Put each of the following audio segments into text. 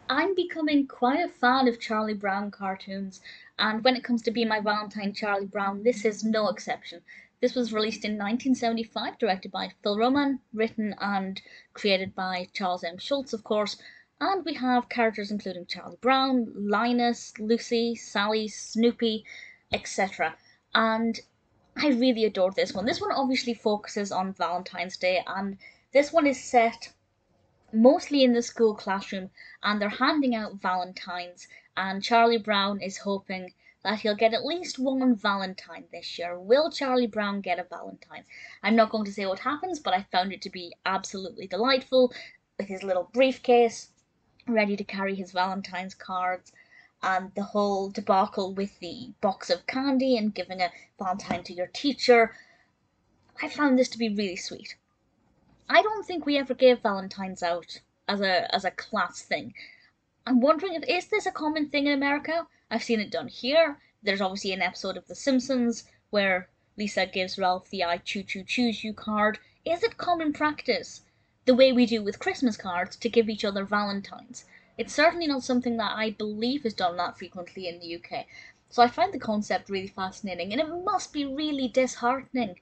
I'm becoming quite a fan of Charlie Brown cartoons, and when it comes to Be My Valentine Charlie Brown, this is no exception. This was released in 1975, directed by Phil Roman, written and created by Charles M. Schulz, of course, and we have characters including Charlie Brown, Linus, Lucy, Sally, Snoopy, etc. And I really adored this one. This one obviously focuses on Valentine's Day, and this one is set mostly in the school classroom, and they're handing out Valentines. And Charlie Brown is hoping that he'll get at least one Valentine this year. Will Charlie Brown get a Valentine? I'm not going to say what happens, but I found it to be absolutely delightful with his little briefcase ready to carry his Valentine's cards, and the whole debacle with the box of candy and giving a Valentine to your teacher. I found this to be really sweet. I don't think we ever gave Valentines out as a class thing. I'm wondering if is this a common thing in America? I've seen it done here. There's obviously an episode of The Simpsons where Lisa gives Ralph the I choo choo choose you card. Is it common practice, the way we do with Christmas cards, to give each other Valentines? It's certainly not something that I believe is done that frequently in the UK. So I find the concept really fascinating, and it must be really disheartening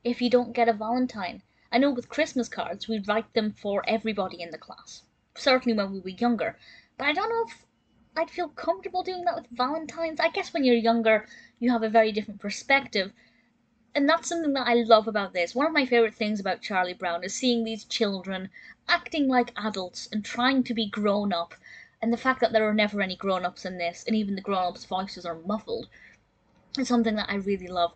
if you don't get a Valentine. I know with Christmas cards we write them for everybody in the class, certainly when we were younger, but I don't know if I'd feel comfortable doing that with Valentines. I guess when you're younger you have a very different perspective, and that's something that I love about this. One of my favourite things about Charlie Brown is seeing these children acting like adults and trying to be grown up, and the fact that there are never any grown ups in this, and even the grown ups' voices are muffled, is something that I really love.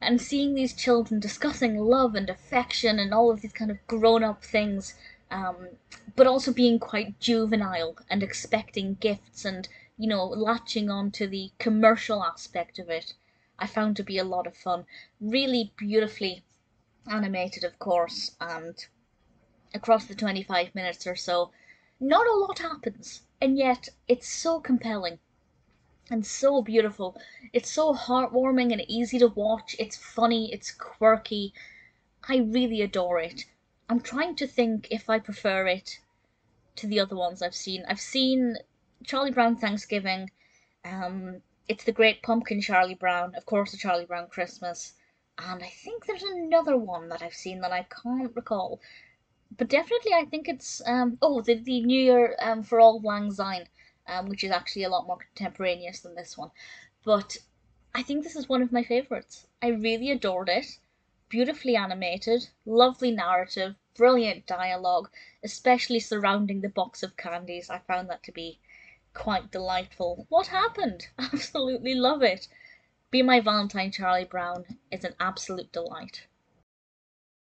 And seeing these children discussing love and affection and all of these kind of grown-up things, um, but also being quite juvenile and expecting gifts and, latching on to the commercial aspect of it, I found to be a lot of fun. Really beautifully animated, of course, and across the 25 minutes or so, not a lot happens, and yet it's so compelling and so beautiful. It's so heartwarming and easy to watch. It's funny, it's quirky. I really adore it. I'm trying to think if I prefer it to the other ones I've seen. I've seen Charlie Brown Thanksgiving, it's the Great Pumpkin Charlie Brown, of course, the Charlie Brown Christmas, and I think there's another one that I've seen that I can't recall. But definitely, I think it's the New Year for Auld Lang Syne, which is actually a lot more contemporaneous than this one. But I think this is one of my favourites. I really adored it. Beautifully animated, lovely narrative, brilliant dialogue, especially surrounding the box of candies. I found that to be quite delightful. What happened? Absolutely love it. Be My Valentine Charlie Brown is an absolute delight.